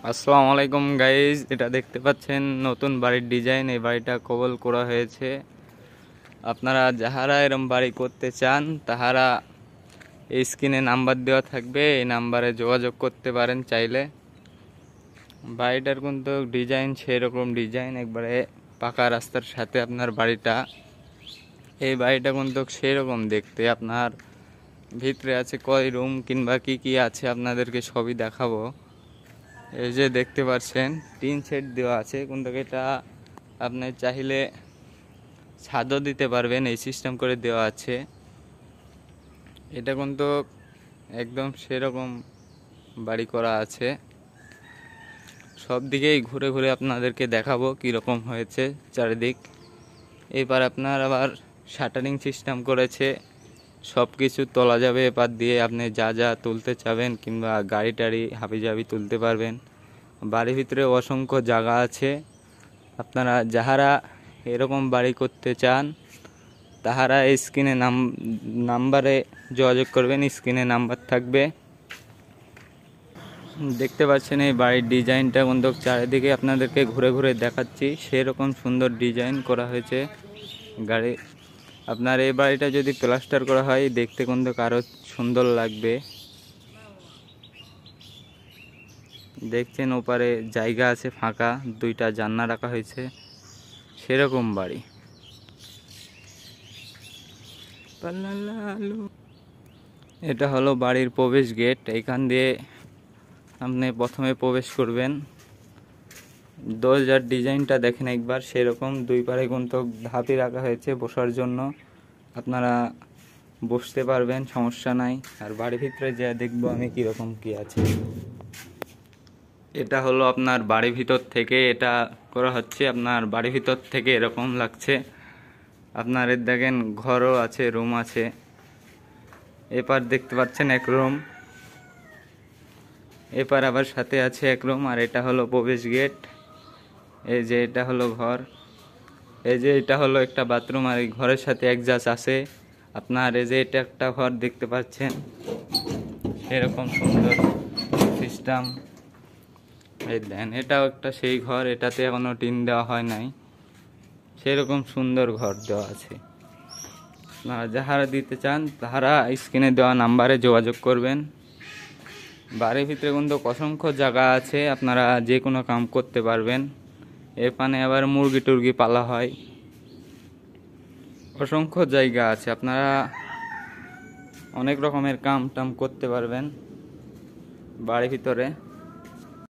আসসালামু আলাইকুম গাইজ, এটা দেখতে পাচ্ছেন নতুন বাড়ির ডিজাইন। এই বাড়িটা কবল করা হয়েছে। আপনারা যাহারা এরম বাড়ি করতে চান তাহারা এই স্ক্রিনে নাম্বার দেওয়া থাকবে, এই নাম্বারে যোগাযোগ করতে পারেন চাইলে। বাড়িটার কিন্তু ডিজাইন সেরকম ডিজাইন, একবারে পাকা রাস্তার সাথে আপনার বাড়িটা। এই বাড়িটা কিন্তু সেরকম দেখতে। আপনার ভিতরে আছে কয় রুম কিংবা কি কি আছে আপনাদেরকে সবই দেখাবো। এই যে দেখতে পাচ্ছেন টিন শেড দেওয়া আছে, কিন্তু এটা আপনি চাইলে ছাদও দিতে পারবেন, এই সিস্টেম করে দেওয়া আছে। এটা কিন্তু একদম সেরকম বাড়ি করা আছে। সব দিকেই ঘুরে ঘুরে আপনাদেরকে দেখাবো কীরকম হয়েছে চারিদিক। এবার আপনার আবার শাটারিং সিস্টেম করেছে, সব কিছু তোলা যাবে এপার দিয়ে। আপনি যা যা তুলতে চাবেন কিংবা গাড়ি টাড়ি হাবিজাবি তুলতে পারবেন। বাড়ির ভিতরে অসংখ্য জায়গা আছে। আপনারা যাহারা এরকম বাড়ি করতে চান তাহারা স্ক্রিনে নাম্বারে যোগাযোগ করবেন, স্ক্রিনে নাম্বার থাকবে। দেখতে পাচ্ছেন এই বাড়ির ডিজাইনটা কিন্তু চারিদিকে আপনাদেরকে ঘুরে ঘুরে দেখাচ্ছি, সেরকম সুন্দর ডিজাইন করা হয়েছে গাড়ি। আপনার এই বাড়িটা যদি প্লাস্টার করা হয় দেখতে কিন্তু আরও সুন্দর লাগবে। দেখছেন ওপারে জায়গা আছে ফাঁকা, দুইটা জানলা রাখা হয়েছে, সেরকম বাড়ি। এটা হলো বাড়ির প্রবেশ গেট। এখান দিয়ে আপনি প্রথমে প্রবেশ করবেন। দরজার ডিজাইনটা দেখেন একবার, সেরকম দুই পারে কিন্তু ধাপি রাখা হয়েছে বসার জন্য। আপনারা বসতে পারবেন, সমস্যা নাই। আর বাড়ির ভিতরে যা দেখবো আমি কীরকম কি আছে। এটা হলো আপনার বাড়ির ভিতর থেকে এটা করা হচ্ছে। আপনার বাড়ির ভিতর থেকে এরকম লাগছে। আপনার এর দেখেন ঘরও আছে, রুম আছে। এপার দেখতে পাচ্ছেন এক রুম, এপার আবার সাথে আছে এক রুম। আর এটা হলো প্রবেশ গেট। এই যে এটা হলো ঘর, এই যে এটা হলো একটা বাথরুম। আর এই ঘরের সাথে একজাস্ট আছে আপনার। এই যে এটা একটা ঘর দেখতে পাচ্ছেন, এরকম সুন্দর সিস্টেম। এই দেন এটাও একটা সেই ঘর, এটাতে এখনো টিন দেওয়া হয় নাই, সেরকম সুন্দর ঘর দেওয়া আছে। আপনারা যাহারা দিতে চান তাহারা স্ক্রিনে দেওয়া নাম্বারে যোগাযোগ করবেন। বাড়ির ভিতরে কিন্তু অসংখ্য জায়গা আছে, আপনারা যে কোনো কাম করতে পারবেন। এখানে আবার মুরগি টুরগি পালা হয়, অসংখ্য জায়গা আছে। আপনারা অনেক রকমের কাম টাম করতে পারবেন বাড়ির ভিতরে।